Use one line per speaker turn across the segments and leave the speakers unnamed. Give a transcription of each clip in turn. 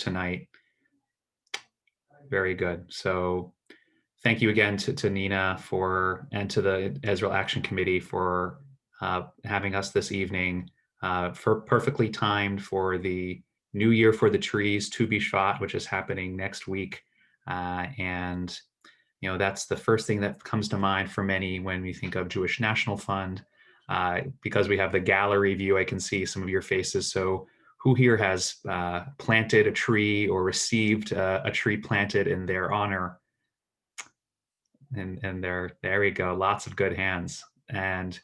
tonight. Very good. So thank you again to Nina and to the Israel Action Committee for having us this evening, for perfectly timed for the New Year for the Trees, Tu B'Shvat, which is happening next week. And that's the first thing that comes to mind for many when we think of Jewish National Fund. Because we have the gallery view, I can see some of your faces. So who here has planted a tree or received a tree planted in their honor? And there we go, lots of good hands. And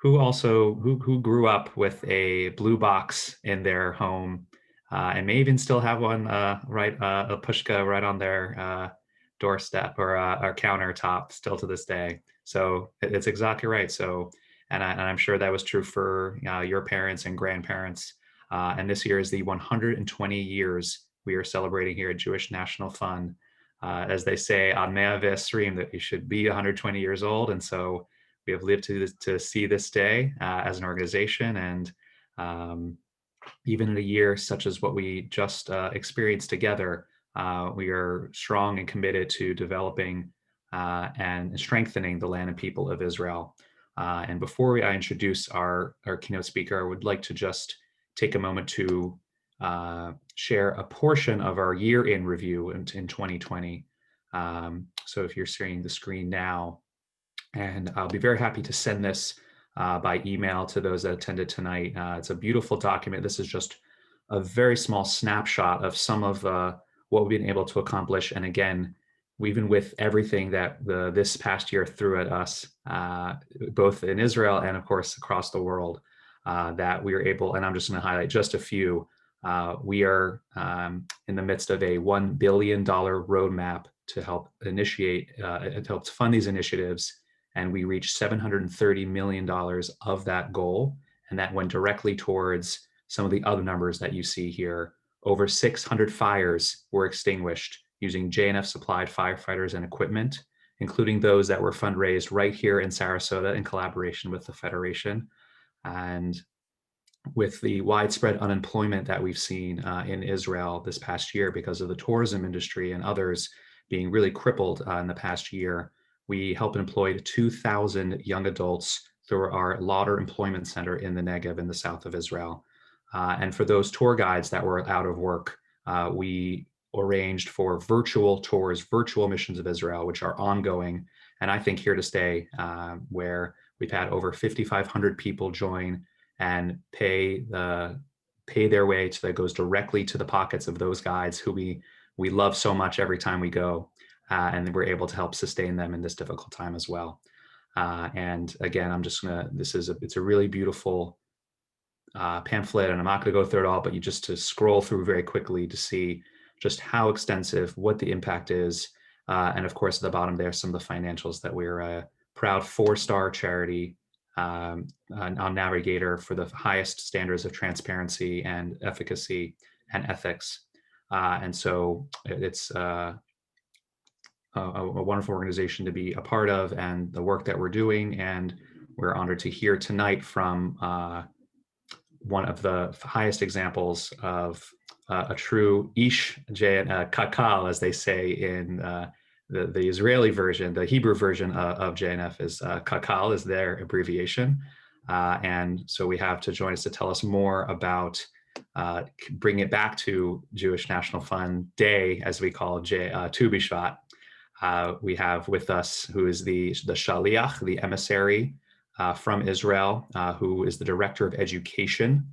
who grew up with a blue box in their home, and may even still have one right, a pushka right on their doorstep or countertop still to this day. So it's exactly right. So and I'm sure that was true for your parents and grandparents. And this year is the 120 years we are celebrating here at Jewish National Fund. As they say on Mea V'Esrim, that you should be 120 years old. And so we have lived to see this day as an organization. And even in a year such as what we just experienced together, we are strong and committed to developing and strengthening the land and people of Israel. And before I introduce our keynote speaker, I would like to just take a moment to share a portion of our year in review in 2020. So if you're seeing the screen now, and I'll be very happy to send this by email to those that attended tonight. It's a beautiful document. This is just a very small snapshot of some of what we've been able to accomplish. And again, even with everything that this past year threw at us, both in Israel and of course across the world, that we were able, and I'm just going to highlight just a few. We are in the midst of a $1 billion roadmap to help initiate, to help fund these initiatives. And we reached $730 million of that goal. And that went directly towards some of the other numbers that you see here. Over 600 fires were extinguished using JNF supplied firefighters and equipment, including those that were fundraised right here in Sarasota in collaboration with the Federation. And with the widespread unemployment that we've seen in Israel this past year because of the tourism industry and others being really crippled in the past year, we helped employ 2,000 young adults through our Lauder Employment Center in the Negev in the south of Israel. And for those tour guides that were out of work, we arranged for virtual tours, virtual missions of Israel, which are ongoing, and I think here to stay, where we've had over 5,500 people join and pay their way that goes directly to the pockets of those guides who we love so much every time we go. And we're able to help sustain them in this difficult time as well. And again, I'm just gonna, it's a really beautiful pamphlet, and I'm not gonna go through it all, but you just to scroll through very quickly to see just how extensive, what the impact is. And of course, at the bottom there, some of the financials that we're a proud 4-star charity on Navigator for the highest standards of transparency and efficacy and ethics. And so it's a wonderful organization to be a part of, and the work that we're doing. And we're honored to hear tonight from one of the highest examples of a true ish, kakal, as they say in the Israeli version. The Hebrew version of JNF is kakal is their abbreviation. And so we have to join us to tell us more about bring it back to Jewish National Fund Day, as we call Tu B'Shvat. We have with us who is the shaliach, the emissary from Israel, who is the director of education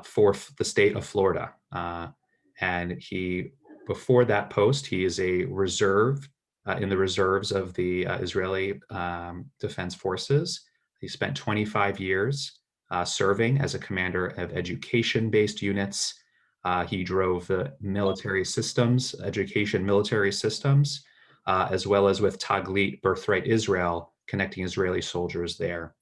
for the state of Florida. And before that post, he is a reserve in the reserves of the Israeli Defense Forces. He spent 25 years serving as a commander of education-based units. He drove the military systems, education military systems, as well as with Taglit, Birthright Israel, connecting Israeli soldiers there.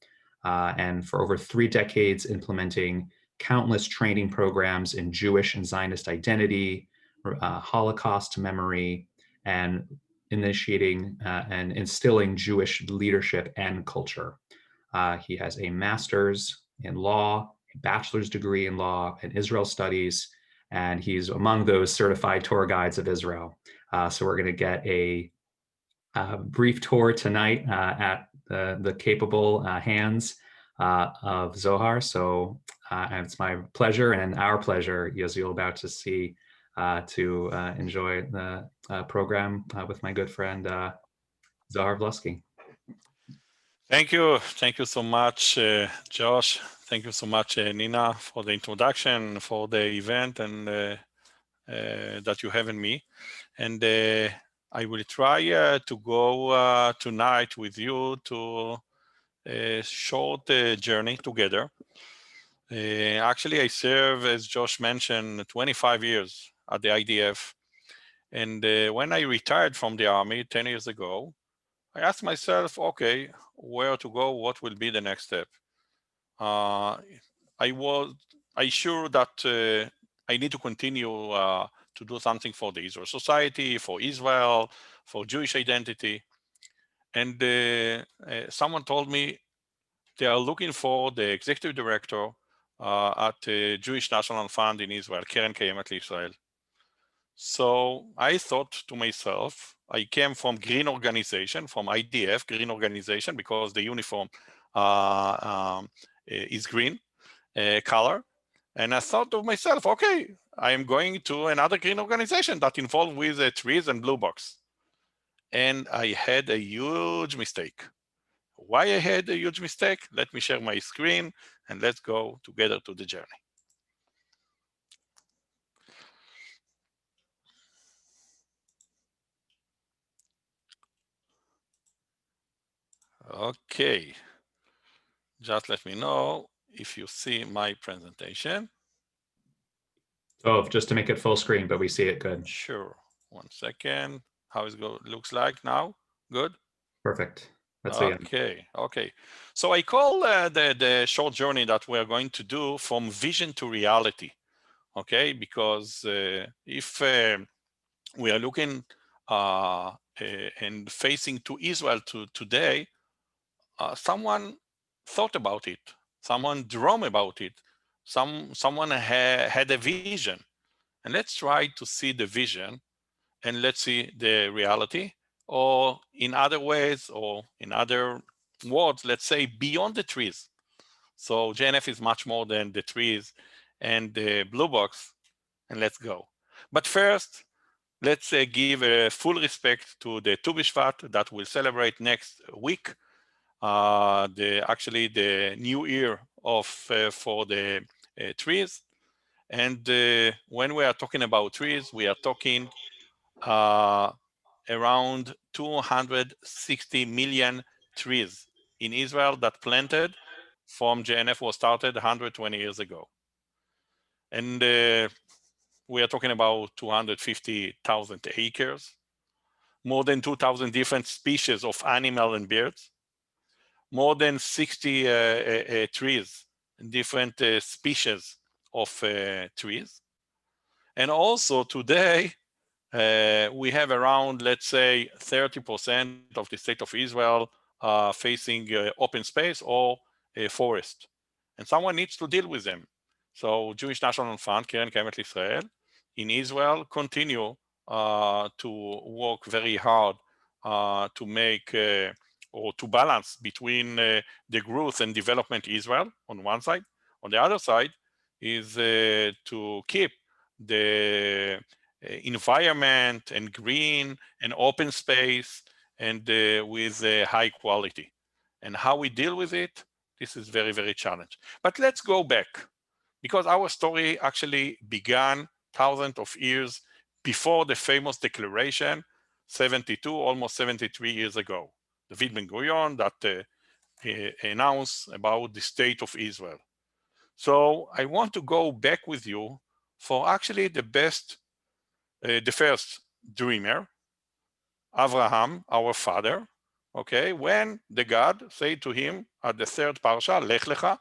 And for over 3 decades, implementing countless training programs in Jewish and Zionist identity, Holocaust memory, and initiating and instilling Jewish leadership and culture. He has a master's in law, a bachelor's degree in law and Israel studies, and he's among those certified tour guides of Israel. So we're going to get a brief tour tonight at the capable hands of Zohar. So it's my pleasure and our pleasure, Yoziel, about to see to enjoy the program with my good friend Zohar Vlusky.
Thank you so much, Josh. Thank you so much, Nina, for the introduction, for the event, and that you have in me. And I will try to go tonight with you to a short journey together. Actually, I serve, as Josh mentioned, 25 years at the IDF. And when I retired from the Army 10 years ago, I asked myself, okay, where to go? What will be the next step? I sure that I need to continue to do something for the Israel society, for Israel, for Jewish identity. And someone told me they are looking for the executive director at the Jewish National Fund in Israel, Keren Kayemet Israel. So I thought to myself, I came from green organization, from IDF, green organization, because the uniform is green color. And I thought to myself, okay, I am going to another green organization that involved with trees and blue box. And I had a huge mistake. Why I had a huge mistake? Let me share my screen and let's go together to the journey. Okay, just let me know if you see my presentation.
Oh, just to make it full screen, but we see it good.
Sure, 1 second. How it looks like now? Good?
Perfect. That's
okay. So I call the short journey that we're going to do from vision to reality, okay? Because if we are looking and facing to Israel today, someone thought about it, someone dreamed about it, someone had a vision. And let's try to see the vision and let's see the reality, or in other ways, or in other words, let's say beyond the trees. So JNF is much more than the trees and the blue box, and let's go. But first, let's give a full respect to the Tu B'Shvat that will celebrate next week, actually the new year of for the trees. And when we are talking about trees, we are talking around 260 million trees in Israel that planted from JNF was started 120 years ago. And we are talking about 250,000 acres, more than 2,000 different species of animal and birds, more than 60 trees, different species of trees. And also today, we have around, let's say, 30% of the state of Israel facing open space or a forest. And someone needs to deal with them. So Jewish National Fund, Keren Kayemet Israel, in Israel continue to work very hard to make or to balance between the growth and development Israel on one side. On the other side is to keep the environment and green and open space and with high quality. And how we deal with it, this is very, very challenging. But let's go back, because our story actually began thousands of years before the famous declaration, 72, almost 73 years ago. David Ben-Gurion that announced about the state of Israel. So I want to go back with you for actually the first dreamer, Abraham, our father, okay, when the God said to him at the third parsha, Lech Lecha,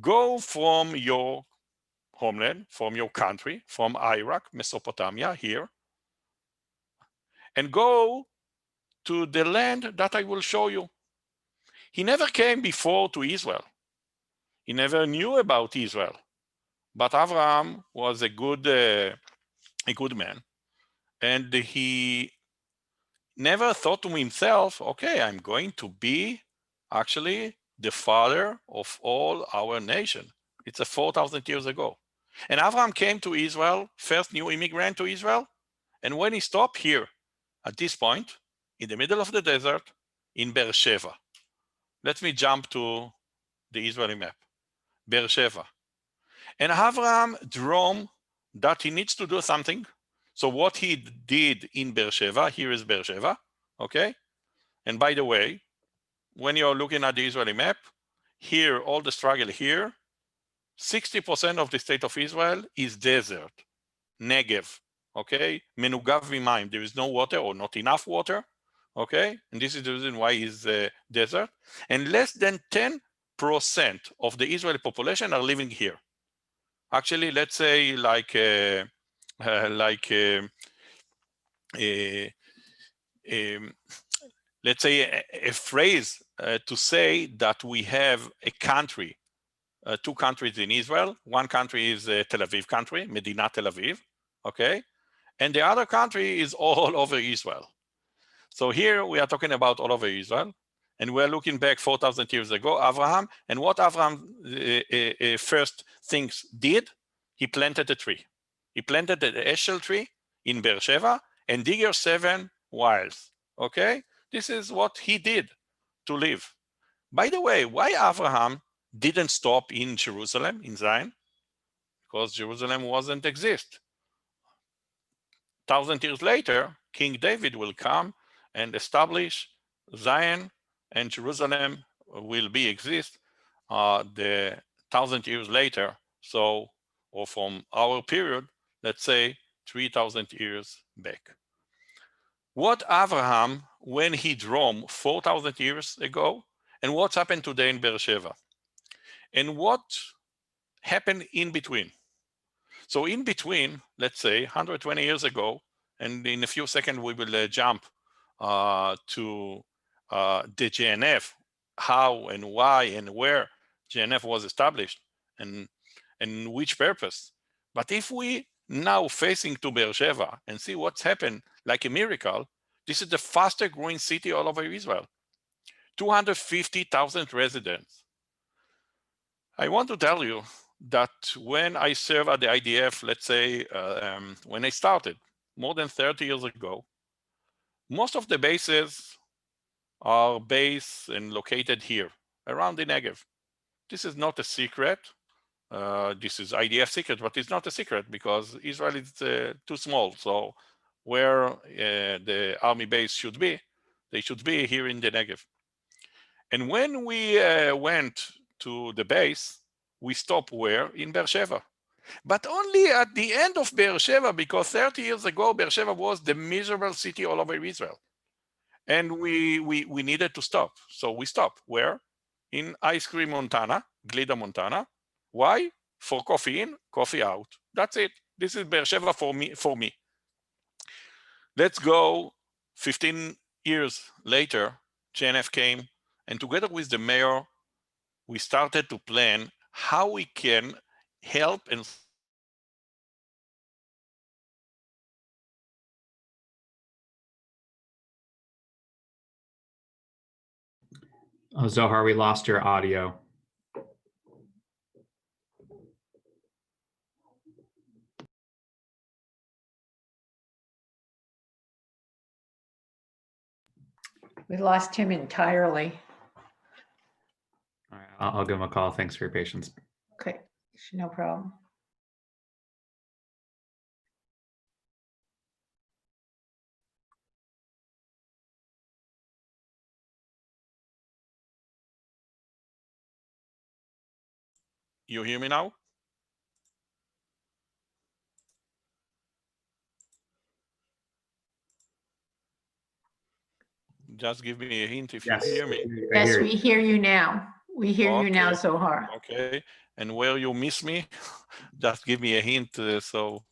go from your homeland, from your country, from Iraq, Mesopotamia, here, and go to the land that I will show you. He never came before to Israel. He never knew about Israel. But Abraham was a good man, and he never thought to himself, okay, I'm going to be actually the father of all our nation. It's 4,000 years ago. And Abraham came to Israel, first new immigrant to Israel. And when he stopped here, at this point, in the middle of the desert, in Beersheba. Let me jump to the Israeli map, Beersheba. And Abraham dreamed that he needs to do something. So what he did in Beersheba, here is Beersheba, okay? And by the way, when you're looking at the Israeli map, here, all the struggle here, 60% of the state of Israel is desert, Negev, okay? Menugav v'mayim, there is no water or not enough water, okay? And this is the reason why it's desert. And less than 10% of the Israeli population are living here. Actually, let's say let's say a phrase to say that we have a country, two countries in Israel. One country is Tel Aviv country, Medina Tel Aviv, okay? And the other country is all over Israel. So here we are talking about all over Israel, and we're looking back 4,000 years ago, Abraham, and what Abraham first things did, he planted a tree. He planted the Eshel tree in Beersheba and dig 7 wells, okay? This is what he did to live. By the way, why Abraham didn't stop in Jerusalem, in Zion? Because Jerusalem wasn't exist. 1,000 years later, King David will come and establish Zion, and Jerusalem will be exist the 1,000 years later. So, or from our period, let's say 3,000 years back. What Abraham, when he dreamed 4,000 years ago, and what's happened today in Beersheba, and what happened in between. So in between, let's say 120 years ago, and in a few seconds we will jump to the JNF, how and why and where JNF was established and which purpose. But if we now facing to Beersheba and see what's happened like a miracle, this is the fastest growing city all over Israel. 250,000 residents. I want to tell you that when I served at the IDF, let's say when I started more than 30 years ago, most of the bases are based and located here around the Negev. This is not a secret. This is IDF secret, but it's not a secret because Israel is too small. So where the army base should be, they should be here in the Negev. And when we went to the base, we stopped where? In Beersheba. But only at the end of Beersheba, because 30 years ago, Beersheba was the miserable city all over Israel. And we needed to stop. So we stopped. Where? In Ice Cream, Montana, Glida, Montana. Why? For coffee in, coffee out. That's it. This is Beersheba for me. Let's go 15 years later, JNF came, and together with the mayor, we started to plan how we can help and
Zohar, we lost your audio.
We lost him entirely.
All right, I'll give him a call. Thanks for your patience.
Okay, no problem.
You hear me now? Just give me a hint if
Yes.
you hear me.
Yes, we hear you now. We hear you now,
Okay.
Zohar.
Okay. And where you miss me, just give me a hint so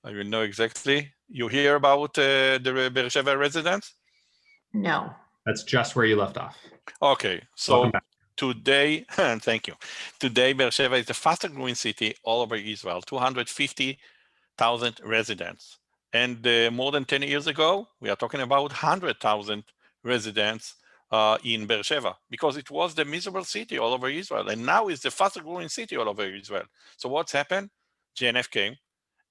I will know exactly. You hear about the Beersheba residents?
No.
That's just where you left off.
Okay. So
Welcome back.
Today, thank you. Today, Beersheba is the fastest growing city all over Israel, 250,000 residents. And more than 10 years ago, we are talking about 100,000 residents in Beersheba, because it was the miserable city all over Israel. And now it's the fastest growing city all over Israel. So what's happened? JNF came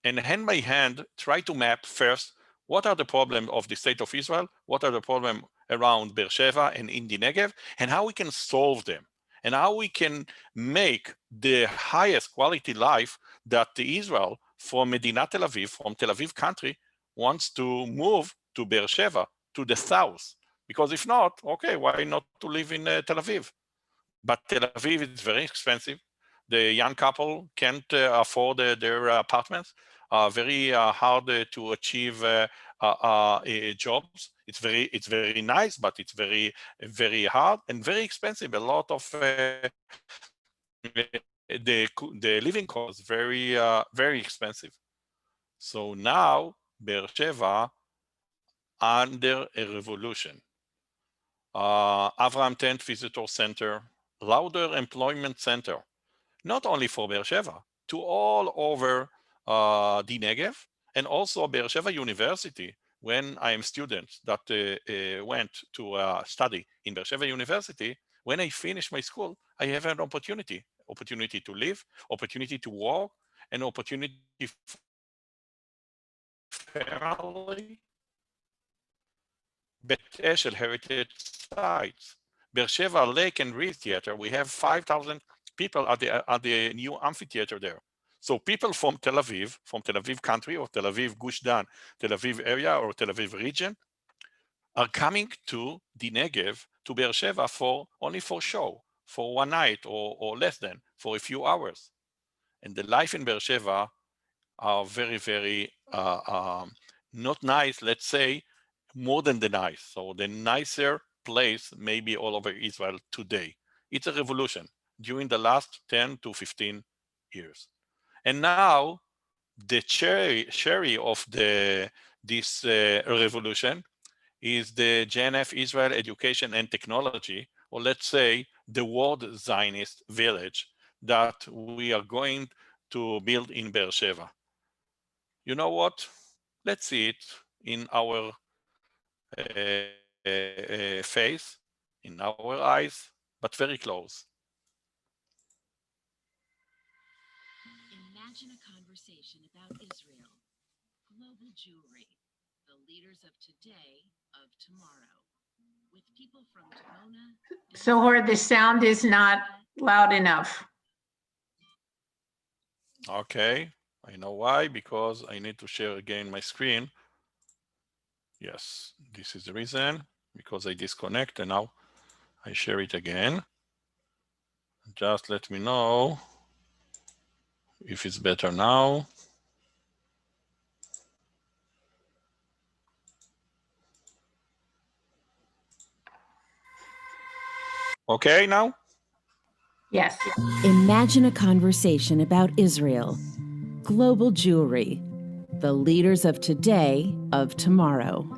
and hand by hand tried to map first, what are the problems of the state of Israel? What are the problems around Beersheba and in the Negev, and how we can solve them, and how we can make the highest quality life that the Israel from Medina Tel Aviv, from Tel Aviv country, wants to move to Beersheba, to the south. Because if not, okay, why not to live in Tel Aviv? But Tel Aviv is very expensive. The young couple can't afford their apartments. Very hard to achieve jobs. It's very nice, but it's very hard and very expensive. A lot of the living cost very expensive. So now Beersheba under a revolution. Avraham Tent Visitor Center, Louder Employment Center, not only for Beersheba, to all over the Negev, and also Beersheba University. When I am student that went to study in Beersheba University, when I finish my school, I have an opportunity to live, opportunity to work, an opportunity for family. Bet Eshel Heritage Sites, Beersheba Lake and Reef Theater. We have 5,000 people at the new amphitheater there. So people from Tel Aviv country, or Tel Aviv Gush Dan, Tel Aviv area, or Tel Aviv region, are coming to the Negev, to Beersheba only for show, for one night or less than, for a few hours. And the life in Beersheba are very not nice, let's say, more than the nice. So the nicer place maybe all over Israel today. It's a revolution during the last 10 to 15 years. And now the cherry of this revolution is the JNF Israel Education and Technology, or let's say the World Zionist Village that we are going to build in Beersheba. You know what? Let's see it in our face, in our eyes, but very close.
Imagine a conversation about Israel, global Jewry, the leaders of today, of tomorrow, with people from Dimona.
Zohar, the sound is not loud enough.
Okay, I know why, because I need to share again my screen. Yes, this is the reason, because I disconnect and now I share it again. Just let me know if it's better now. Okay now?
Yes.
Imagine a conversation about Israel, global Jewry, the leaders of today, of tomorrow,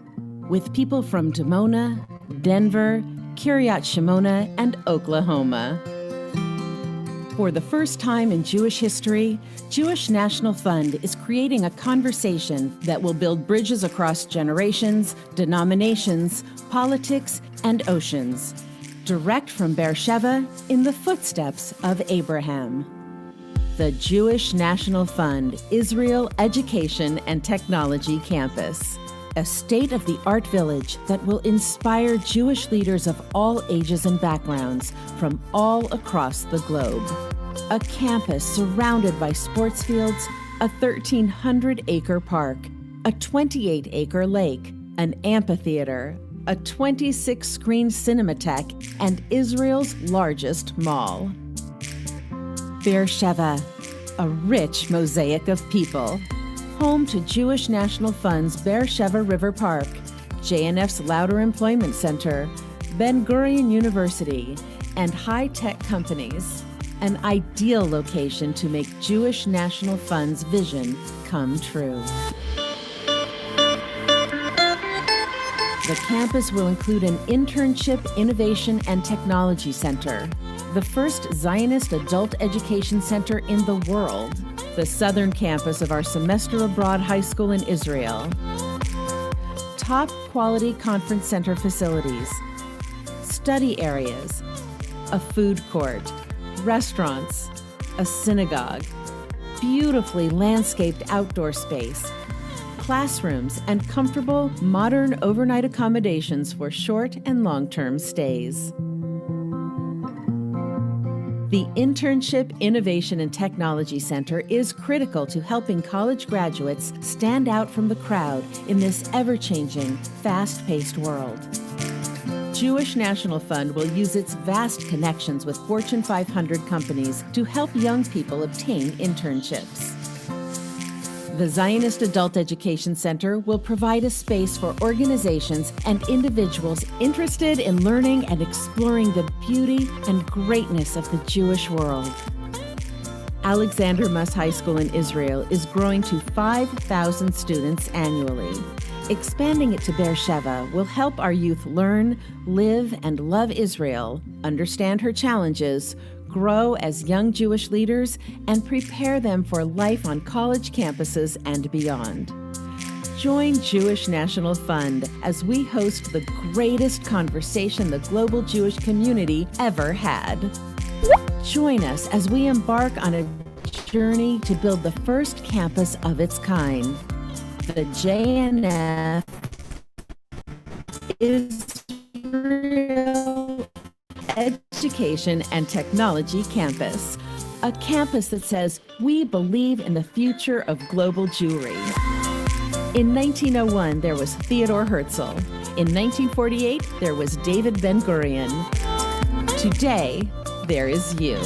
with people from Dimona, Denver, Kiryat Shimona, and Oklahoma. For the first time in Jewish history, Jewish National Fund is creating a conversation that will build bridges across generations, denominations, politics, and oceans, direct from Beersheba in the footsteps of Abraham. The Jewish National Fund Israel Education and Technology Campus, a state-of-the-art village that will inspire Jewish leaders of all ages and backgrounds from all across the globe. A campus surrounded by sports fields, a 1,300-acre park, a 28-acre lake, an amphitheater, a 26-screen cinematheque, and Israel's largest mall. Beersheba, a rich mosaic of people. Home to Jewish National Fund's Beersheba River Park, JNF's Louder Employment Center, Ben-Gurion University, and high-tech companies. An ideal location to make Jewish National Fund's vision come true. The campus will include an internship, innovation, and technology center, the first Zionist adult education center in the world, the southern campus of our semester abroad high school in Israel, top quality conference center facilities, study areas, a food court, restaurants, a synagogue, beautifully landscaped outdoor space, classrooms, and comfortable, modern overnight accommodations for short and long-term stays. The Internship, Innovation, and Technology Center is critical to helping college graduates stand out from the crowd in this ever-changing, fast-paced world. Jewish National Fund will use its vast connections with Fortune 500 companies to help young people obtain internships. The Zionist Adult Education Center will provide a space for organizations and individuals interested in learning and exploring the beauty and greatness of the Jewish world. Alexander Muss High School in Israel is growing to 5,000 students annually. Expanding it to Beersheba will help our youth learn, live, and love Israel, understand her challenges, grow as young Jewish leaders, and prepare them for life on college campuses and beyond. Join Jewish National Fund as we host the greatest conversation the global Jewish community ever had. Join us as we embark on a journey to build the first campus of its kind. The JNF Israel Education and Technology Campus, a campus that says we believe in the future of global Jewry. In 1901, there was Theodore Herzl. In 1948, there was David Ben-Gurion. Today, there is you.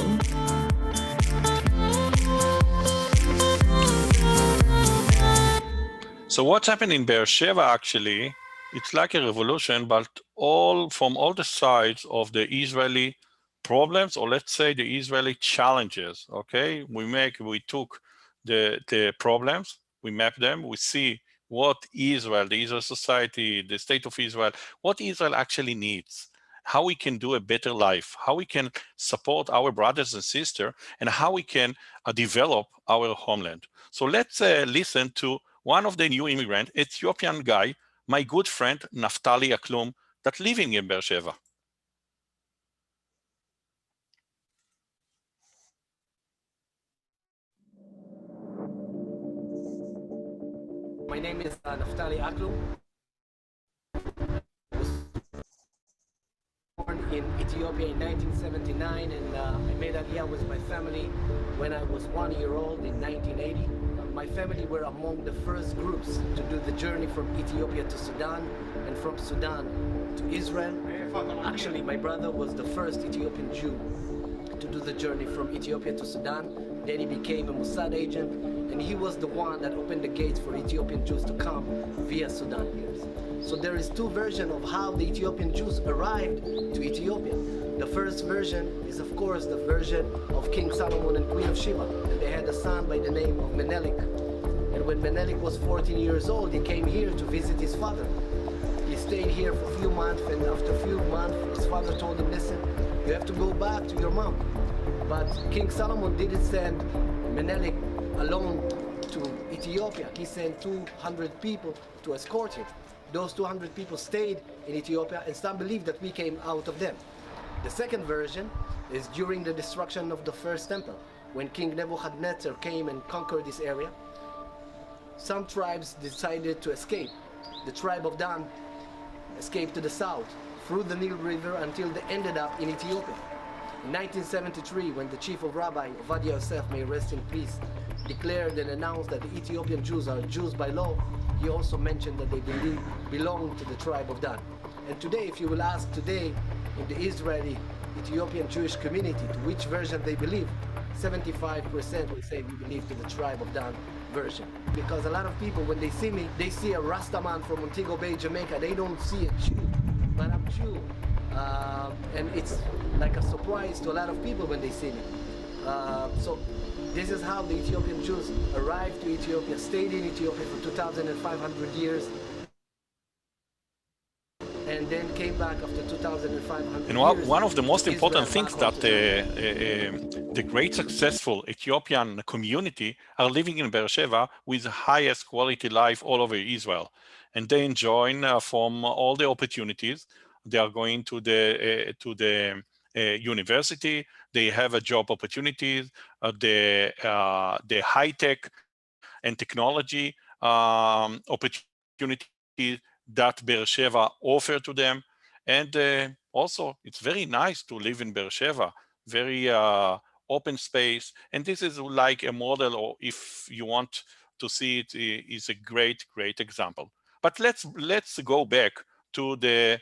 So what's happened in Beersheba, actually, it's like a revolution, but from all the sides of the Israeli problems, or let's say the Israeli challenges, okay? We took the problems, we mapped them, we see what Israel, the Israel society, the state of Israel, what Israel actually needs, how we can do a better life, how we can support our brothers and sisters, and how we can develop our homeland. So let's listen to one of the new immigrant, Ethiopian guy, my good friend, Naftali Aklum, that living in Beersheba.
My name is Naftali Aklum. I was born in Ethiopia in 1979, and I made Aliyah with my family when I was 1 year old in 1980. My family were among the first groups to do the journey from Ethiopia to Sudan and from Sudan to Israel. Actually, my brother was the first Ethiopian Jew to do the journey from Ethiopia to Sudan. Then he became a Mossad agent, and he was the one that opened the gates for Ethiopian Jews to come via Sudan. So there is two versions of how the Ethiopian Jews arrived to Ethiopia. The first version is, of course, the version of King Solomon and Queen of Sheba, and they had a son by the name of Menelik. And when Menelik was 14 years old, he came here to visit his father. He stayed here for a few months, and after a few months, his father told him, listen, you have to go back to your mom. But King Solomon didn't send Menelik alone to Ethiopia. He sent 200 people to escort him. Those 200 people stayed in Ethiopia, and some believe that we came out of them. The second version is during the destruction of the first temple, when King Nebuchadnezzar came and conquered this area. Some tribes decided to escape. The tribe of Dan escaped to the south through the Nile River until they ended up in Ethiopia. In 1973, when the chief of Rabbi, Ovadia Yosef, may rest in peace, declared and announced that the Ethiopian Jews are Jews by law, he also mentioned that they belong to the tribe of Dan. And today, if you will ask today in the Israeli Ethiopian Jewish community to which version they believe, 75% will say we believe to the tribe of Dan version. Because a lot of people, when they see me, they see a Rastaman from Montego Bay, Jamaica. They don't see a Jew, but I'm Jew. And it's like a surprise to a lot of people when they see me. So this is how the Ethiopian Jews arrived to Ethiopia, stayed in Ethiopia for 2,500 years. and then came back after 2,500
And
years.
one of the most
to
important
Israel,
things
back
that
home to
the great successful Ethiopian community are living in Beersheba with the highest quality life all over Israel. And they enjoy from all the opportunities. They are going to the university. They have a job opportunities, the high tech and technology opportunities that Beersheba offer to them. And also, it's very nice to live in Beersheba, very open space. And this is like a model, or if you want to see it, is a great example. But let's go back to the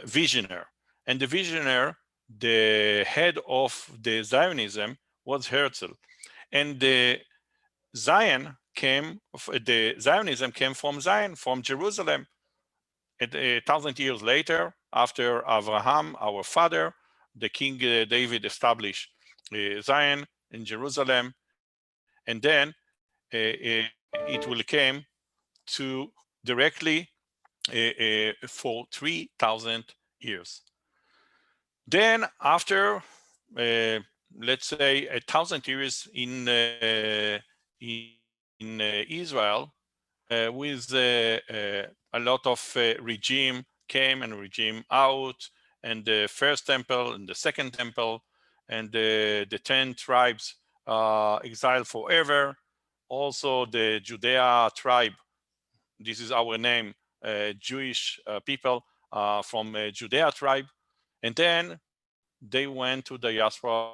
visionary. And the visionary, the head of the Zionism, was Herzl. And the Zionism came from Zion, from Jerusalem. 1,000 years later, after Abraham, our father, the King David established Zion in Jerusalem, and then it will come to directly for 3,000 years. Then after, let's say, 1,000 years in Israel, with a lot of regime came and regime out, and the first temple and the second temple, and the 10 tribes exiled forever. Also the Judea tribe, this is our name, Jewish people from Judea tribe. And then they went to diaspora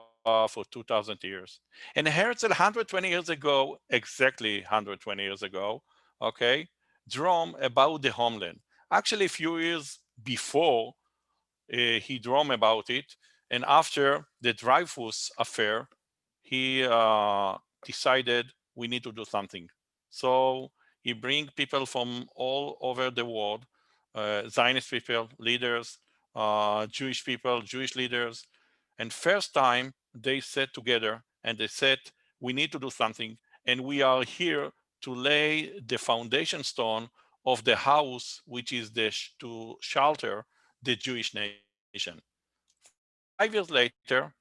for 2,000 years. And Herzl 120 years ago, exactly 120 years ago, okay, dreamed about the homeland. Actually, a few years before, he dreamed about it. And after the Dreyfus affair, he decided we need to do something. So he bring people from all over the world, Zionist people, leaders, Jewish people, Jewish leaders. And first time they sat together and they said, we need to do something. And we are here to lay the foundation stone of the house, which is to shelter the Jewish nation. 5 years later,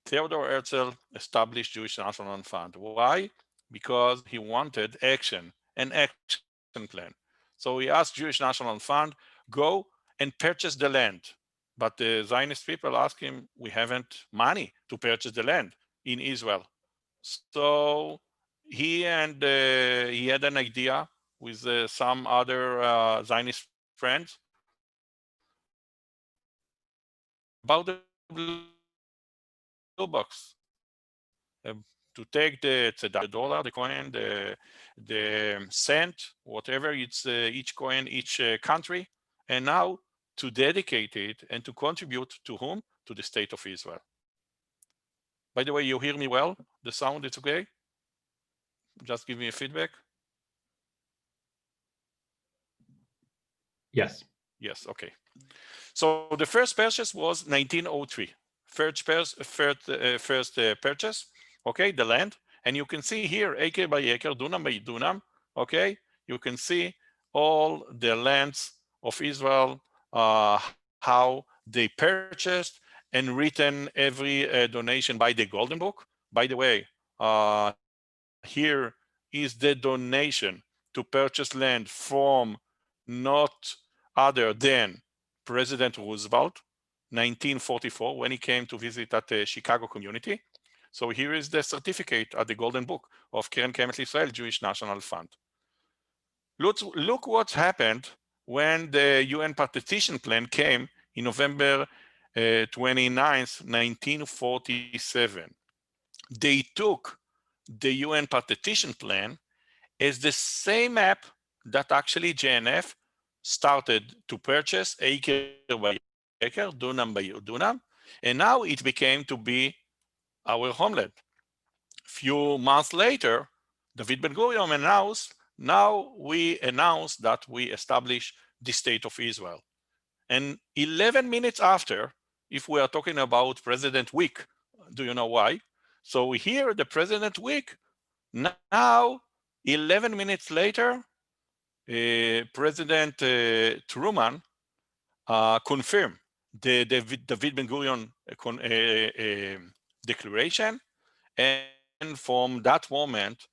Theodor Herzl established Jewish National Fund. Why? Because he wanted an action plan. So he asked Jewish National Fund, go and purchase the land. But the Zionist people asked him, we haven't money to purchase the land in Israel. So he had an idea with some other Zionist friends about the blue box. To take the dollar, the coin, the cent, whatever it's each coin, each country, and now to dedicate it and to contribute to whom? To the state of Israel. By the way, you hear me well? The sound is okay? Just give me a feedback.
Yes.
Yes, okay. So the first purchase was 1903. First purchase, okay, the land. And you can see here, acre by acre, dunam by dunam, okay? You can see all the lands of Israel, how they purchased and written every donation by the Golden Book. By the way, here is the donation to purchase land from not other than President Roosevelt, 1944, when he came to visit at the Chicago community. So here is the certificate at the Golden Book of Keren Kayemet Israel Jewish National Fund. Look what happened when the UN partition plan came in November 29th, 1947. They took the UN partition plan as the same map that actually JNF started to purchase acre by acre, dunam by dunam, and now it became to be our homeland. Few months later, David Ben-Gurion announced, now we announce that we establish the state of Israel. And 11 minutes after, if we are talking about President Week, do you know why? So here the President Week, now 11 minutes later, President Truman confirm the David Ben-Gurion declaration, and from that moment,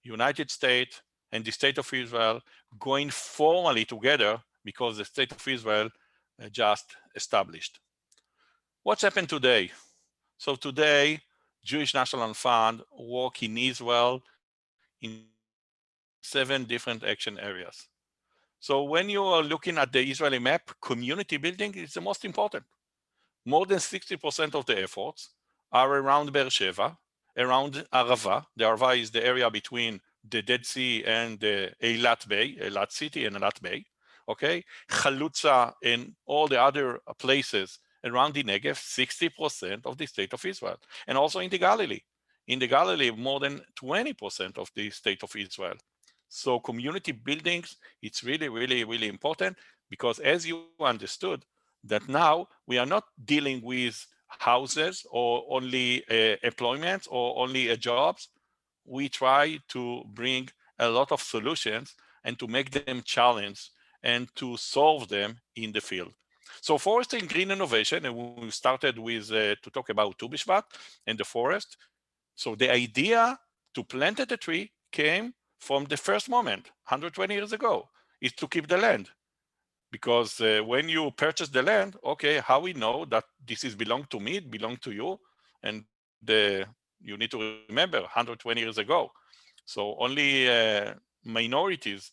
United States and the State of Israel going formally together because the State of Israel just established. What's happened today? So today, Jewish National Fund work in Israel in 7 different action areas. So when you are looking at the Israeli map, community building is the most important. More than 60% of the efforts are around Beersheva, around Arava. The Arava is the area between the Dead Sea and the Eilat Bay, Eilat City and Eilat Bay, okay? Chalutza and all the other places around the Negev, 60% of the state of Israel. And also in the Galilee. In the Galilee, more than 20% of the state of Israel. So community buildings, it's really, really, really important because as you understood, that now we are not dealing with houses or only employment or only jobs. We try to bring a lot of solutions and to make them challenge and to solve them in the field. So forestry and green innovation, and we started with to talk about Tu B'Shvat and the forest. So the idea to plant a tree came from the first moment, 120 years ago, is to keep the land. Because when you purchase the land, okay, how we know that this is belong to me, it belong to you, and you need to remember 120 years ago. So only minorities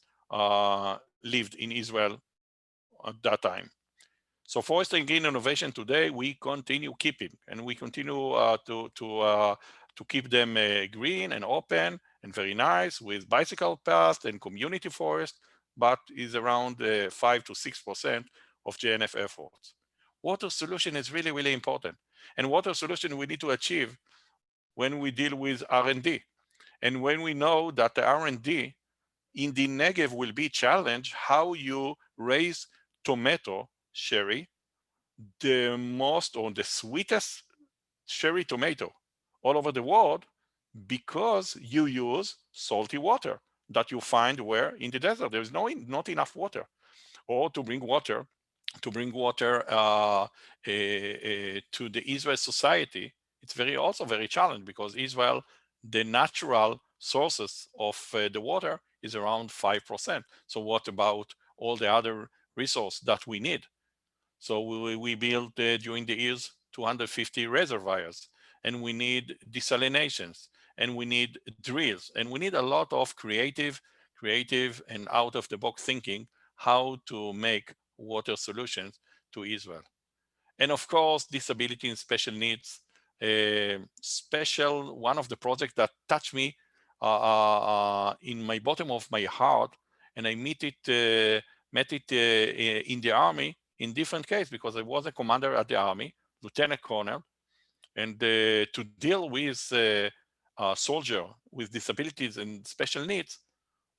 lived in Israel at that time. So forestry and green innovation today, we continue keeping, and we continue to keep them green and open and very nice with bicycle paths and community forest, but is around 5 to 6% of JNF efforts. Water solution is really, really important. And water solution we need to achieve when we deal with R&D. And when we know that the R&D in the Negev will be challenged, how you raise tomato, cherry, the most or the sweetest cherry tomato all over the world, because you use salty water that you find where in the desert there is not enough water, or to bring water to the Israel society. It's also very challenging because Israel, the natural sources of the water is around 5%. So what about all the other resources that we need? So we built during the years 250 reservoirs, and we need desalinations, and we need drills, and we need a lot of creative and out of the box thinking how to make water solutions to Israel. And of course, disability and special needs. One of the projects that touched me in my bottom of my heart, and I met it in the army in different cases because I was a commander at the army, lieutenant colonel, and to deal with a soldier with disabilities and special needs,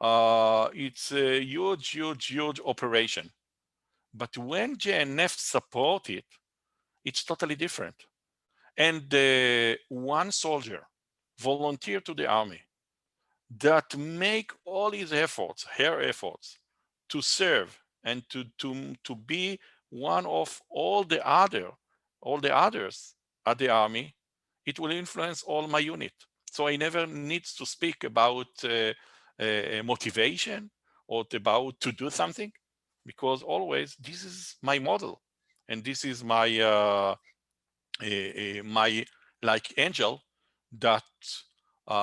it's a huge operation. But when JNF support it, it's totally different. And one soldier volunteered to the army that make all his efforts, her efforts, to serve and to be one of all the others at the army, it will influence all my unit. So I never need to speak about motivation or about to do something, because always this is my model, and this is my my like angel that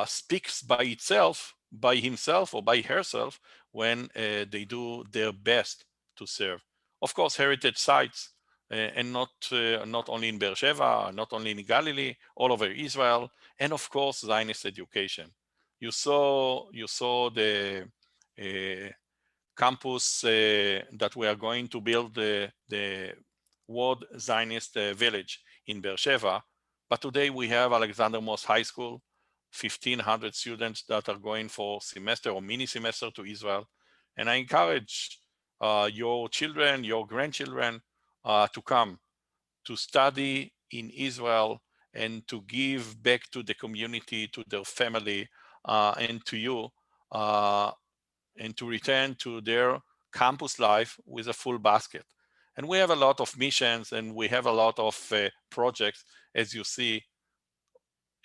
speaks by itself, by himself or by herself, when they do their best to serve. Of course, heritage sites, and not only in Beersheva, not only in Galilee, all over Israel, and of course, Zionist education. You saw the campus that we are going to build, the World Zionist Village in Beersheva. But today we have Alexander Moss High School, 1,500 students that are going for semester or mini semester to Israel. And I encourage your children, your grandchildren to come to study in Israel and to give back to the community, to their family, and to you, and to return to their campus life with a full basket. And we have a lot of missions and we have a lot of projects, as you see,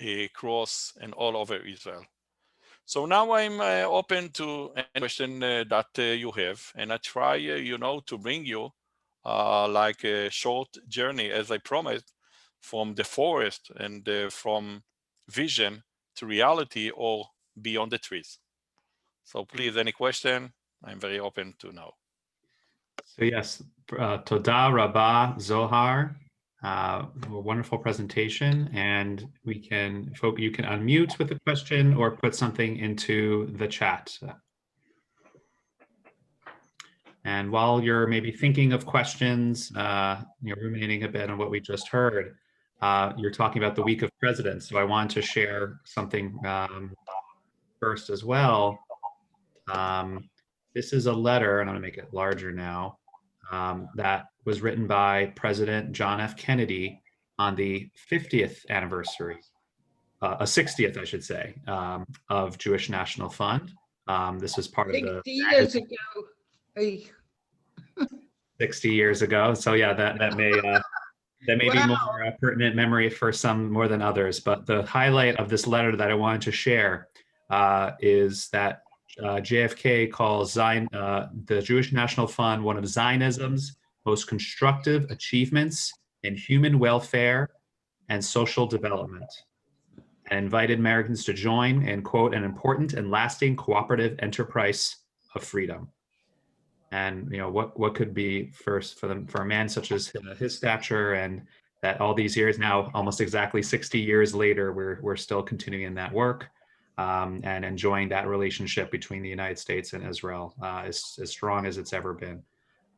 across and all over Israel. So now I'm open to any question that you have, and I try, to bring you like a short journey, as I promised, from the forest and from vision to reality or beyond the trees. So please, any question, I'm very open to know.
So yes, Toda Rabah Zohar, a wonderful presentation, and you can unmute with a question or put something into the chat. And while you're maybe thinking of questions, you're ruminating a bit on what we just heard, you're talking about the Week of Presidents. So I want to share something first as well. This is a letter, and I'm going to make it larger now, that was written by President John F. Kennedy on the 50th anniversary, 60th, I should say, of Jewish National Fund. This is part of the
60 years ago. Hey.
60 years ago. So yeah, that may be
Wow.
more pertinent memory for some more than others. But the highlight of this letter that I wanted to share is that JFK calls the Jewish National Fund one of Zionism's most constructive achievements in human welfare and social development, and invited Americans to join in, quote, an important and lasting cooperative enterprise of freedom. And what could be first for a man such as his stature, and that all these years now, almost exactly 60 years later, we're still continuing in that work. And enjoying that relationship between the United States and Israel is as strong as it's ever been.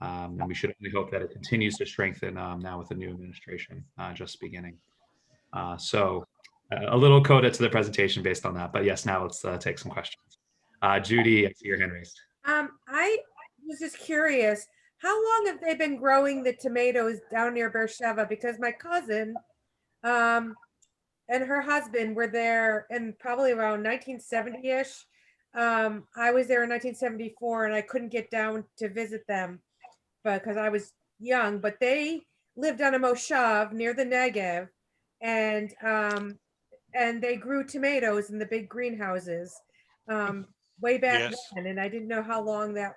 And we should only hope that it continues to strengthen now with the new administration just beginning. So a little coda to the presentation based on that. But yes, now let's take some questions. Judy, I see your hand raised.
I was just curious, how long have they been growing the tomatoes down near Beersheba? Because my cousin, and her husband were there in probably around 1970-ish. I was there in 1974 and I couldn't get down to visit them because I was young, but they lived on a moshav near the Negev, and they grew tomatoes in the big greenhouses way back then, and I didn't know how long that.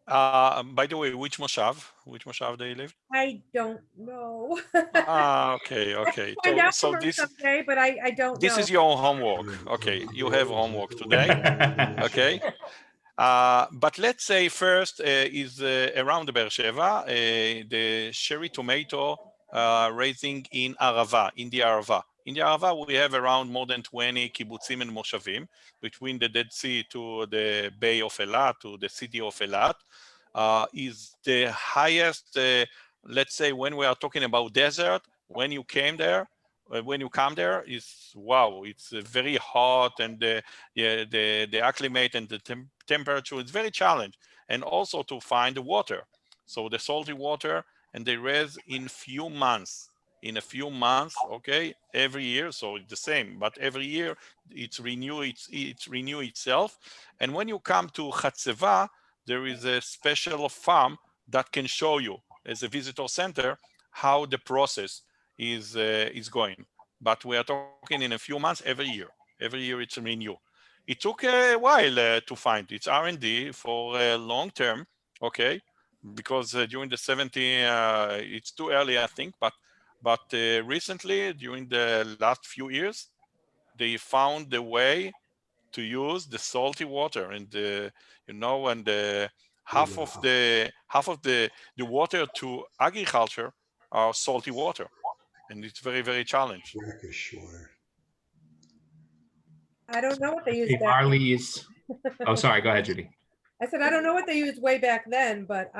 By the way, which moshav they lived?
I don't know.
Okay.
Find out
So
from her
this
someday, but I don't
this
know.
is your homework. Okay, you have homework today. Okay. But let's say first is around the Beersheba, the cherry tomato raising in Arava, in the Arava. In the Arava, we have around more than 20 kibbutzim and moshavim between the Dead Sea to the Bay of Eilat, to the city of Eilat. Is the highest, let's say, when we are talking about desert, when you come there, is wow, it's very hot, and the acclimate and the temperature is very challenging, and also to find the water. So the salty water, and they raise in a few months, okay, every year. So it's the same, but every year it's renew itself. And when you come to Chatzeva, there is a special farm that can show you as a visitor center how the process is going. But we are talking in a few months every year. Every year it's renew. It took a while to find. It's R&D for long term, okay? Because during the 70s, it's too early, I think. But recently, during the last few years, they found the way to use the salty water, and half of the water to agriculture are salty water, and it's very, very challenging.
I don't know what they used.
Marley's. Oh, sorry. Go ahead, Judy.
I said I don't know what they used way back then, but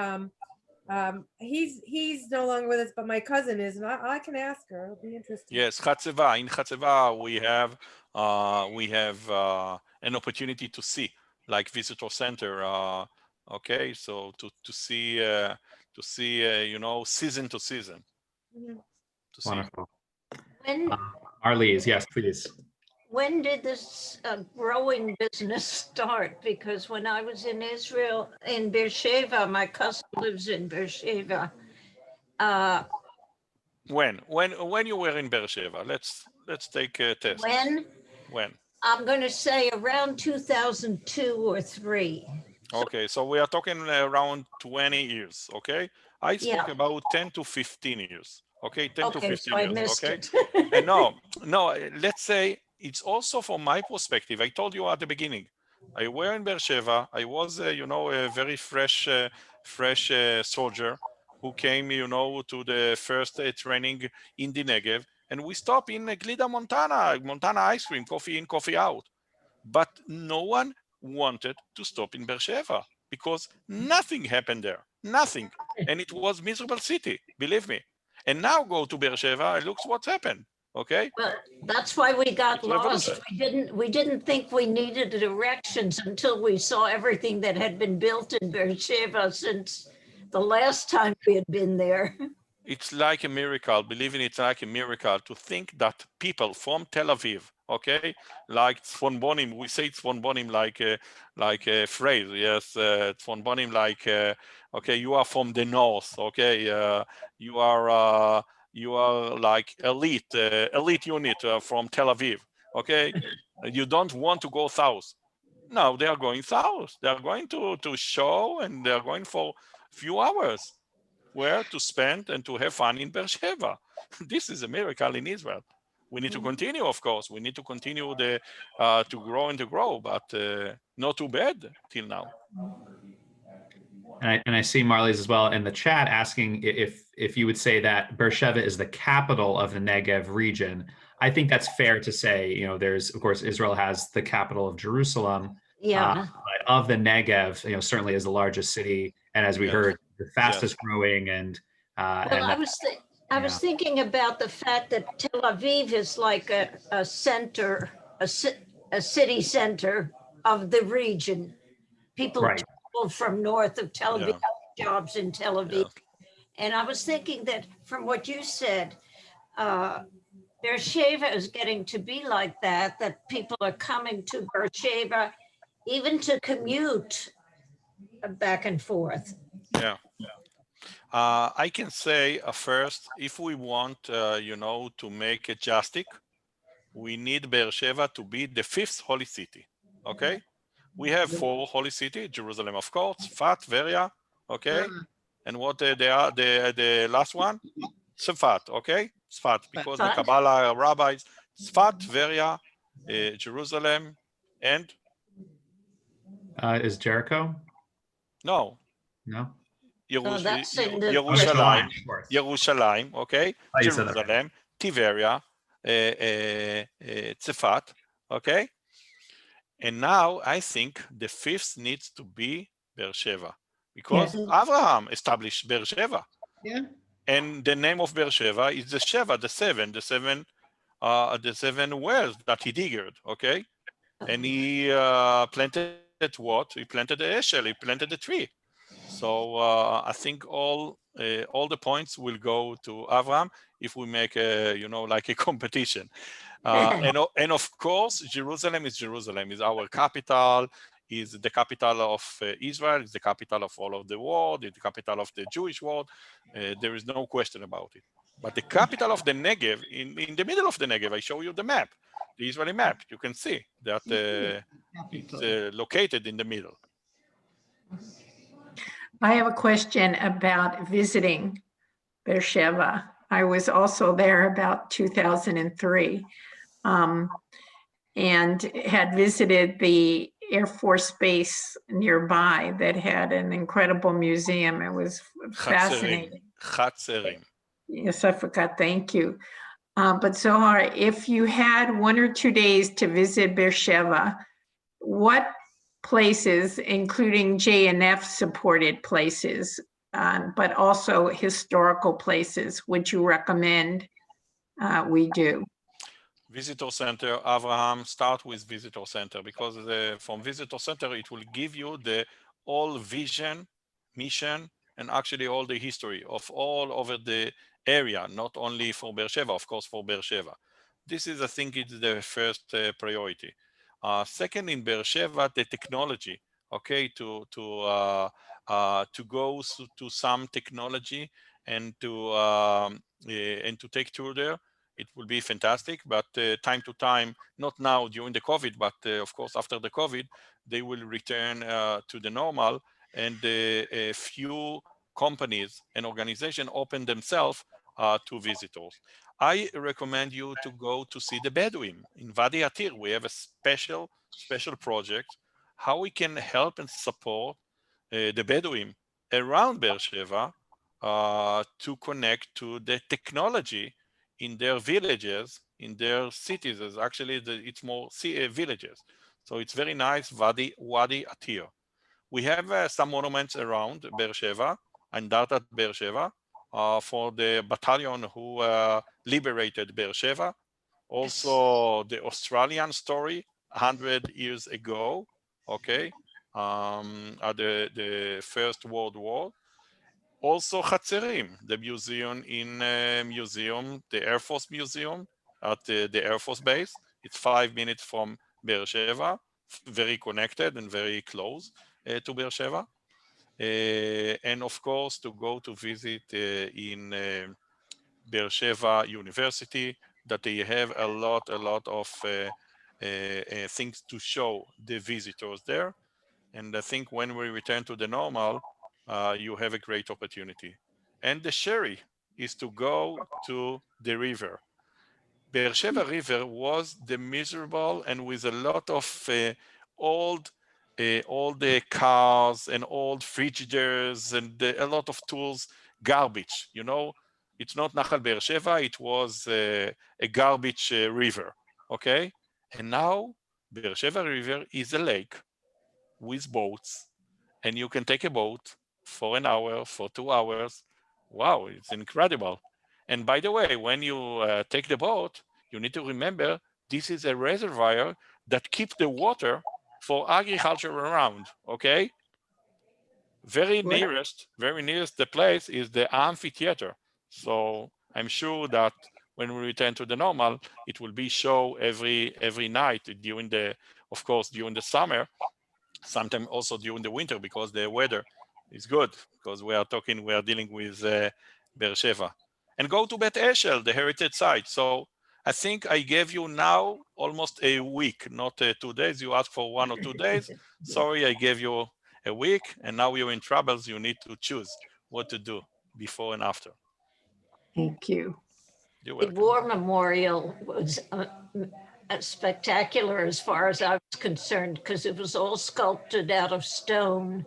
he's no longer with us, but my cousin is, and I can ask her. It'll be interesting.
Yes, Chatzeva. In Chatzeva, we have an opportunity to see, like visitor center. Okay, so to see season to season.
Mm-hmm.
Wonderful. Marley's, yes, please.
when did this growing business start? Because when I was in Israel, in Beersheba, my cousin lives in Beersheba.
When you were in Beersheba? Let's take a test. When?
I'm going to say around 2002 or 3.
Okay, so we are talking around 20 years, okay? I spoke
Yeah.
about 10 to 15 years, okay? 10 to
Okay,
15
so I
years,
missed
okay?
it.
And no, let's say it's also from my perspective. I told you at the beginning, I were in Beersheba. I was, a very fresh soldier who came, to the first training in the Negev. And we stopped in Glida, Montana ice cream, coffee in, coffee out. But no one wanted to stop in Beersheba because nothing happened there, nothing. And it was miserable city, believe me. And now go to Beersheba and look what's happened, okay?
Well, that's why we got
It's
lost.
revolution.
We didn't think we needed directions until we saw everything that had been built in Beersheba since the last time we had been there.
It's like a miracle, believe in it's like a miracle to think that people from Tel Aviv, okay, like Tzfonbonim, we say Tzfonbonim like a phrase, yes, Tzfonbonim like, okay, you are from the north, okay, you are like elite unit from Tel Aviv, okay, you don't want to go south. No, they are going south. They are going to show, and they are going for few hours where to spend and to have fun in Beersheba. This is a miracle in Israel. We need to continue, of course. We need to continue to grow and to grow, but not too bad till now.
And I see Marley's as well in the chat asking if you would say that Beersheba is the capital of the Negev region. I think that's fair to say. There's, of course, Israel has the capital of Jerusalem.
Yeah.
But of the Negev, certainly is the largest city, and as we
Yes.
heard, the fastest growing. And
Well, I was thinking about the fact that Tel Aviv is like a center, a city center of the region. People
Right.
travel from north of Tel Aviv,
Yeah.
jobs in Tel Aviv.
Yeah.
And I was thinking that from what you said, Beersheba is getting to be like that people are coming to Beersheba even to commute back and forth.
Yeah. I can say first, if we want, to make it drastic, we need Beersheba to be the 5th holy city. Okay, we have 4 holy city: Jerusalem, of course, Tzfat, Veria. Okay, and what they are the last one? Tzfat. Okay, Tzfat, because the Kabbalah rabbis, Tzfat, Veria, Jerusalem, and
is Jericho?
No.
Yerushalayim,
Yerushalayim, okay, Jerusalem, Tiberia, Tzfat, okay. And now I think the 5th needs to be Beersheba, because Abraham established Beersheba.
Yeah.
And the name of Beersheba is the Sheva, the seven wells that he digged, okay. And he planted what? He planted the eshel, he planted the tree. So I think all the points will go to Avram if we make like a competition. And of course, Jerusalem is our capital, is the capital of Israel, is the capital of all of the world, it's the capital of the Jewish world. There is no question about it. But the capital of the Negev, in the middle of the Negev, I show you the map, the Israeli map. You can see that it's located in the middle.
I have a question about visiting Beersheba. I was also there about 2003 and had visited the Air Force Base nearby that had an incredible museum. It was fascinating.
Chatzerim.
Yes, I forgot. Thank you. But Zohar, if you had 1 or 2 days to visit Beersheba, what places, including JNF supported places, but also historical places, would you recommend we do?
Visitor Center, Abraham, start with Visitor Center, because from Visitor Center, it will give you the all vision, mission, and actually all the history of all over the area, not only for Beersheba, of course, for Beersheba. This is, I think, it's the first priority. Second, in Beersheba, the technology. Okay, to go to some technology and to take tour there, it will be fantastic. But time to time, not now during the COVID, but of course after the COVID, they will return to the normal, and a few companies and organizations open themselves to visitors. I recommend you to go to see the Bedouin in Wadi Atir. We have a special project how we can help and support the Bedouin around Beersheba to connect to the technology in their villages, in their cities. Actually, it's more villages. So it's very nice, Wadi Atir. We have some monuments around Beersheba and Dartat Beersheba for the battalion who liberated Beersheba. Also, the Australian story 100 years ago, okay, at the First World War. Also, Hatzerim, the museum the Air Force Museum at the Air Force Base. It's 5 minutes from Beersheba, very connected and very close to Beersheba. And of course, to go to visit in Beersheba University, that they have a lot of things to show the visitors there. And I think when we return to the normal, you have a great opportunity. And the sherry is to go to the river. Beersheba River was the miserable and with a lot of old the cars and old frigiders and a lot of tools, garbage, you know. It's not Nachal Beersheba, it was a garbage river, okay? And now Beersheba River is a lake with boats, and you can take a boat for an hour, for 2 hours. Wow, it's incredible. And by the way, when you take the boat, you need to remember this is a reservoir that keeps the water for agriculture around, okay? Very nearest the place is the amphitheater. So I'm sure that when we return to the normal, it will be show every night during of course, during the summer, sometimes also during the winter, because the weather is good, because we are dealing with Beersheba. And go to Bet Eshel, the heritage site. So I think I gave you now almost a week, not 2 days. You asked for 1 or 2 days. Sorry, I gave you a week, and now you're in troubles. You need to choose what to do before and after.
Thank you.
You're
The
welcome.
War Memorial was spectacular as far as I was concerned, because it was all sculpted out of stone.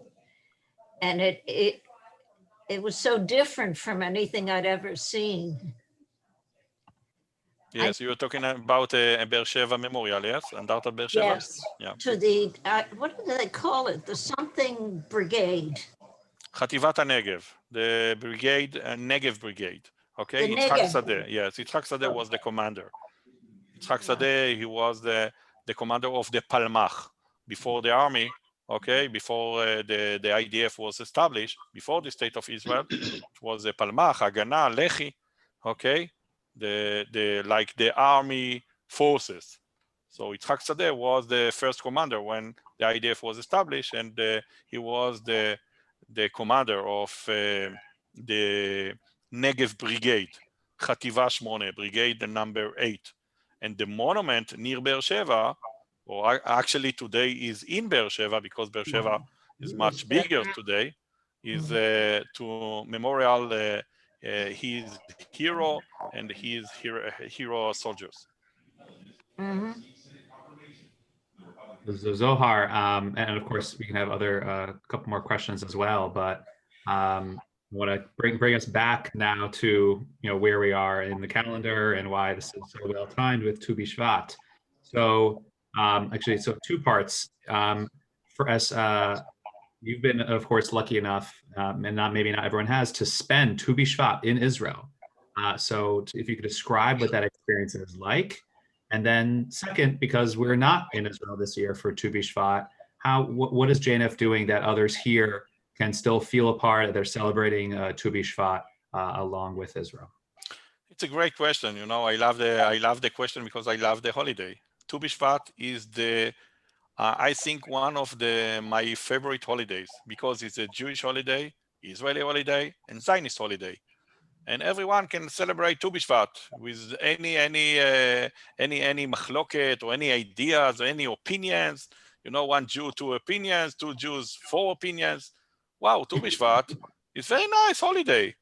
And it was so different from anything I'd ever seen.
Yes, you were talking about a Beersheba memorial, yes? And Dartat Beersheba?
Yes,
Yeah.
to the, what do they call it? The something brigade.
Chativat HaNegev, the brigade, Negev brigade. Okay,
The
Yitzhak
Negev.
Sadeh. Yes, Yitzhak Sadeh was the commander. Yitzhak Sadeh, he was the commander of the Palmach before the army. Okay, before the IDF was established, before the state of Israel, it was the Palmach, Haganah, Lehi. Okay, like the army forces. So Yitzhak Sadeh was the first commander when the IDF was established, and he was the commander of the Negev Brigade, Chativa Shmone, Brigade number 8. And the monument near Beersheba, or actually today is in Beersheba, because Beersheba is much bigger today, is to memorial his hero and his hero soldiers.
Mm-hmm.
So Zohar, and of course we can have other couple more questions as well, but I want to bring us back now to where we are in the calendar and why this is so well timed with Tu B'Shvat. So actually, so 2 parts. For us, you've been, of course, lucky enough, and maybe not everyone has, to spend Tu B'Shvat in Israel. So if you could describe what that experience is like. And then second, because we're not in Israel this year for Tu B'Shvat, what is JNF doing that others here can still feel a part? They're celebrating Tu B'Shvat along with Israel.
It's a great question. You know, I love the question because I love the holiday. Tu B'Shvat is I think one of my favorite holidays because it's a Jewish holiday, Israeli holiday, and Zionist holiday, and everyone can celebrate Tu B'Shvat with any machloket or any ideas or any opinions. You know, one Jew, two opinions, two Jews, four opinions. Wow, Tu B'Shvat is very nice holiday.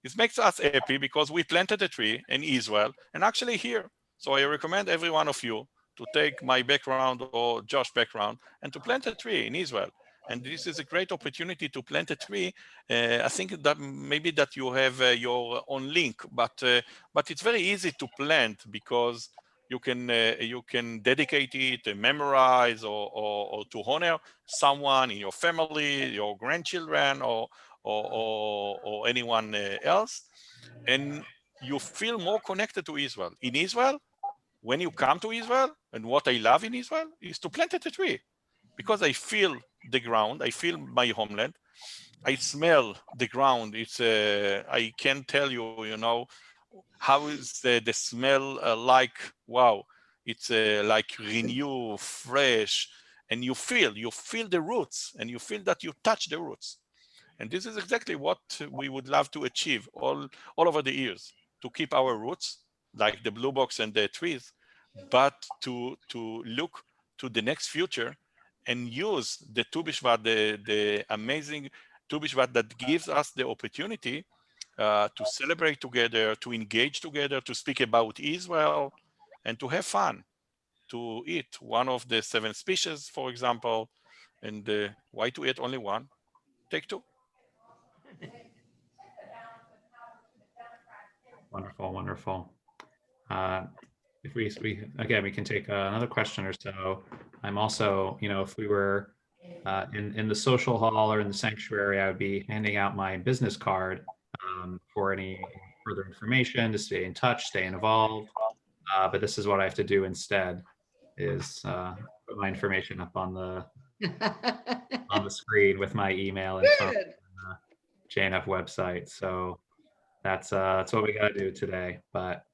It makes us happy because we planted a tree in Israel and actually here. So I recommend every one of you to take my background or Josh's background and to plant a tree in Israel. And this is a great opportunity to plant a tree. I think that maybe that you have your own link, but it's very easy to plant because you can dedicate it, memorize, or to honor someone in your family, your grandchildren, or anyone else, and you feel more connected to Israel. In Israel, when you come to Israel, and what I love in Israel is to plant a tree, because I feel the ground, I feel my homeland, I smell the ground. It's I can tell you, you know, how is the smell like? Wow, it's like renew, fresh, and you feel the roots, and you feel that you touch the roots. And this is exactly what we would love to achieve all over the years, to keep our roots, like the blue box and the trees, but to look to the next future and use the Tu B'Shvat, the amazing Tu B'Shvat that gives us the opportunity to celebrate together, to engage together, to speak about Israel, and to have fun, to eat one of the 7 species, for example. And why to eat only one? Take 2.
Wonderful, wonderful. If we again, we can take another question or so. I'm also, you know, if we were in the social hall or in the sanctuary, I would be handing out my business card for any further information, to stay in touch, stay involved. But this is what I have to do instead, is put my information up on the screen with my email and phone,
Good.
JNF website. So that's what we got to do today. But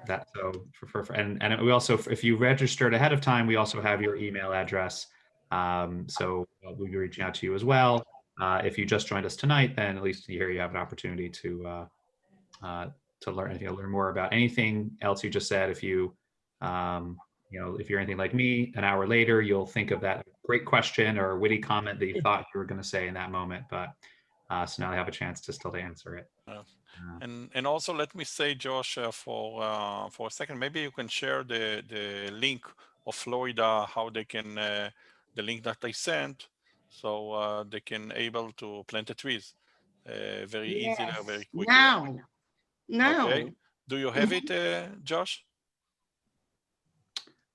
that so and we also, if you registered ahead of time, we also have your email address. So we'll be reaching out to you as well. If you just joined us tonight, then at least here you have an opportunity to learn more about anything else you just said. If you you know, if you're anything like me, an hour later, you'll think of that great question or witty comment that you thought you were going to say in that moment. But so now I have a chance to still answer it.
And also let me say, Josh, for a second, maybe you can share the link of Florida, how they can the link that I sent, so they can able to plant the trees very easily, very quickly.
Now.
Okay. Do you have it, Josh?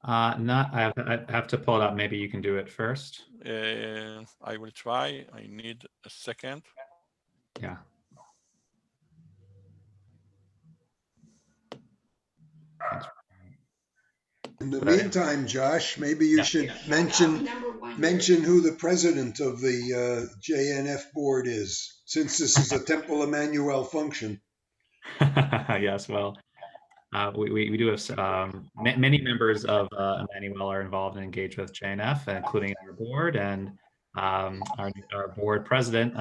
Not. I have to pull it up. Maybe you can do it first.
I will try. I need a second.
Yeah.
In the meantime, Josh, maybe you should mention who the president of the JNF board is, since this is a Temple Emanu-El function.
Yes, well, we do have many members of Emanu-El are involved and engaged with JNF, including our board and our board president.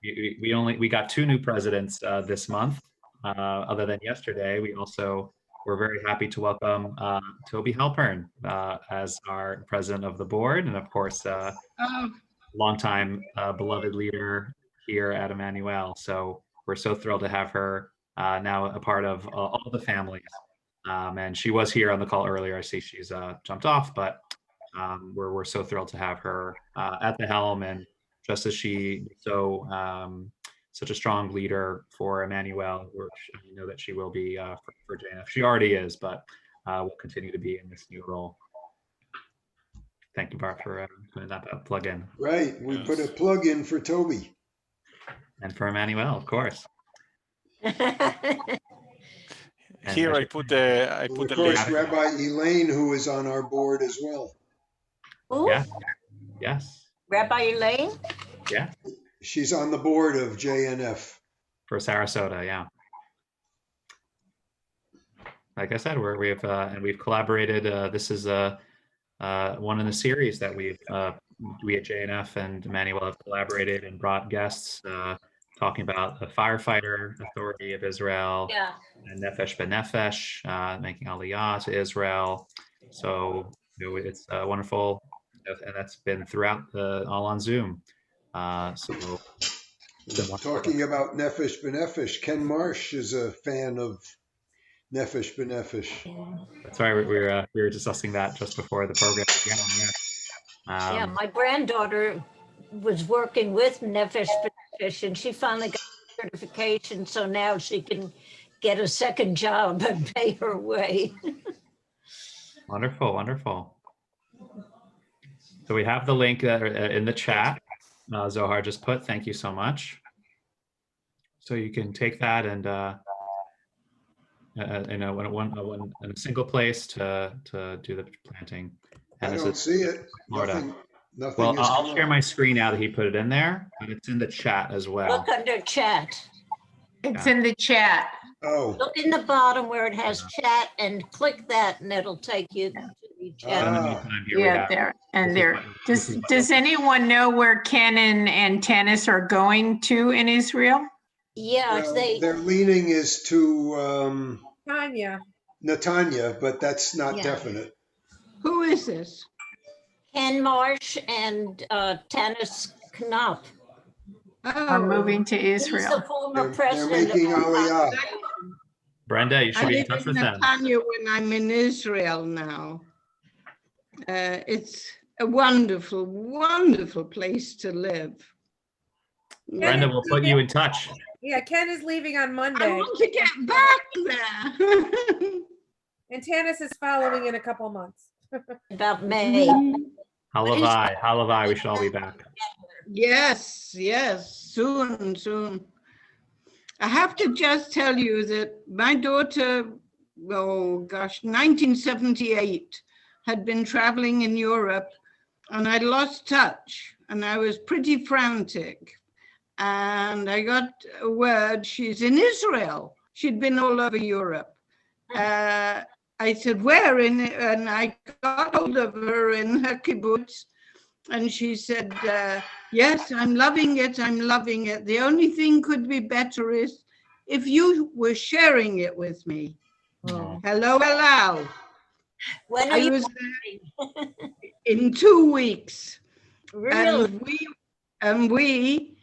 We got 2 new presidents this month. Other than yesterday, we also were very happy to welcome Toby Halpern as our president of the board, and of course, longtime beloved leader here at Emanu-El. So we're so thrilled to have her now a part of all the families. And she was here on the call earlier. I see she's jumped off, but we're so thrilled to have her at the helm, and just as she such a strong leader for Emanu-El, I know that she will be for JNF. She already is, but will continue to be in this new role. Thank you, Bart, for putting that plug in.
Right, we put a plug in for Toby.
And for Emanu-El, of course.
Here I put the
Of course, Rabbi Elaine, who is on our board as well.
Who?
Yeah. Yes.
Rabbi Elaine?
Yeah.
She's on the board of JNF.
for Sarasota. Yeah. Like I said, we've collaborated. This is one in the series that we at JNF and Emanu-El have collaborated and brought guests talking about the Firefighter Authority of Israel,
Yeah.
and Nefesh B'Nefesh, making Aliyah to Israel. So it's wonderful, and that's been throughout all on Zoom. So it's been wonderful.
Talking about Nefesh B'Nefesh, Ken Marsh is a fan of Nefesh B'Nefesh.
That's right. We were discussing that just before the program began. Yeah.
Yeah, my granddaughter was working with Nefesh B'Nefesh, and she finally got certification, so now she can get a second job and pay her way.
Wonderful, wonderful. So we have the link in the chat. Zohar just put. Thank you so much. So you can take that and in a single place to do the planting. And
I don't see it. Nothing
Well,
is
I'll share my screen now that he put it in there, and it's in the chat as well.
Look under chat.
It's in the chat.
Oh.
Look in the bottom where it has chat and click that and it'll take you to the chat.
In the meantime, here we
Yeah,
have-
there and
this is
there.
what-
Does anyone know where Ken and Tanis are going to in Israel?
Yeah,
Well,
they,
their leaning is to
Tanya.
Netanya, but that's not
Yeah.
definite.
Who is this?
Ken Marsh and Tanis Knopf.
Are moving to
He's the
Israel.
former
They're
president.
making Aliyah.
Brenda, you
I
should be in
live
touch
in
with them.
Netanya when I'm in Israel now. It's a wonderful, wonderful place to live.
Brenda will put you in touch.
Yeah, Ken is leaving on
I
Monday,
want to get back there.
and Tanis is following in a couple months.
About May.
Halavai, we should all be back.
Yes, yes, soon, soon. I have to just tell you that my daughter, oh gosh, 1978, had been traveling in Europe, and I lost touch, and I was pretty frantic. And I got a word, she's in Israel. She'd been all over Europe. I said, where in, and I got hold of her in her kibbutz, and she said, yes, I'm loving it, I'm loving it. The only thing could be better is if you were sharing it with me.
Oh.
Hello, hello.
When are
I
you
was there in 2 weeks.
really?
And we,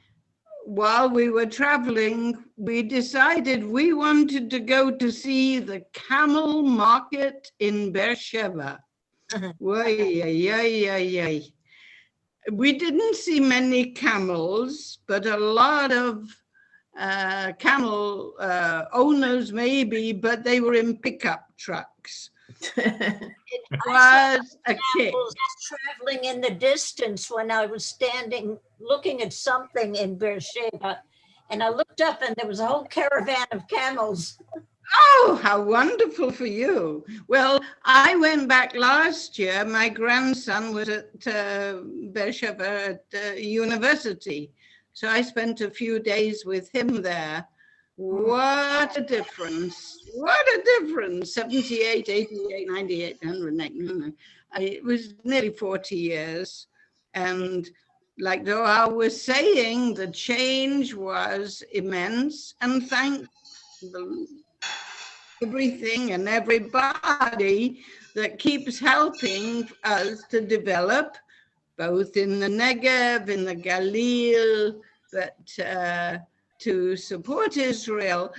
while we were traveling, we decided we wanted to go to see the camel market in Beersheba. We didn't see many camels, but a lot of camel owners maybe, but they were in pickup trucks. It was a kick.
I was traveling in the distance when I was standing looking at something in Beersheba, and I looked up and there was a whole caravan of camels.
Oh, how wonderful for you. Well, I went back last year. My grandson was at Beersheba at university. So I spent a few days with him there. What a difference. What a difference. 78, 88, 98, 100. It was nearly 40 years. And like Doha was saying, the change was immense. And thank everything and everybody that keeps helping us to develop, both in the Negev, in the Galil, but to support Israel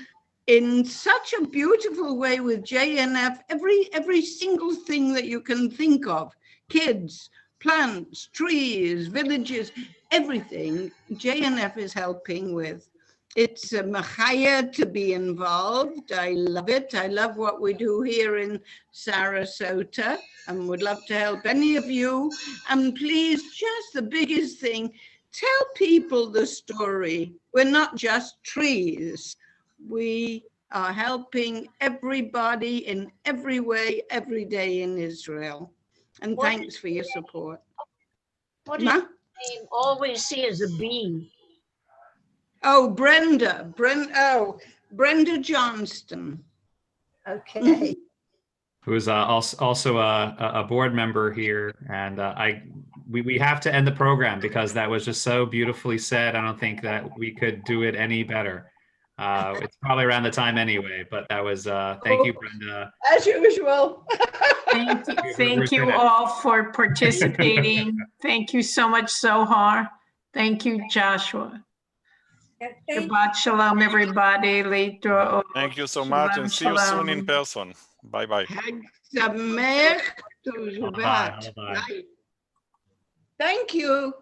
in such a beautiful way with JNF, every single thing that you can think of, kids, plants, trees, villages, everything JNF is helping with. It's a machaya to be involved. I love it. I love what we do here in Sarasota and would love to help any of you. And please, just the biggest thing, tell people the story. We're not just trees. We are helping everybody in every way, every day in Israel. And thanks for your support.
What do you always see as a bee?
Oh, Brenda. Brenda Johnston.
Okay.
Who's also a board member here, and we have to end the program because that was just so beautifully said. I don't think that we could do it any better. It's probably around the time anyway, but that was thank you, Brenda.
As usual.
Thank you all for participating. Thank you so much, Zohar. Thank you, Joshua. Shabbat shalom, everybody.
Thank you so much, and see you soon in person. Bye-bye.
Hag Sameach to Shabbat.
Bye-bye.
Thank you.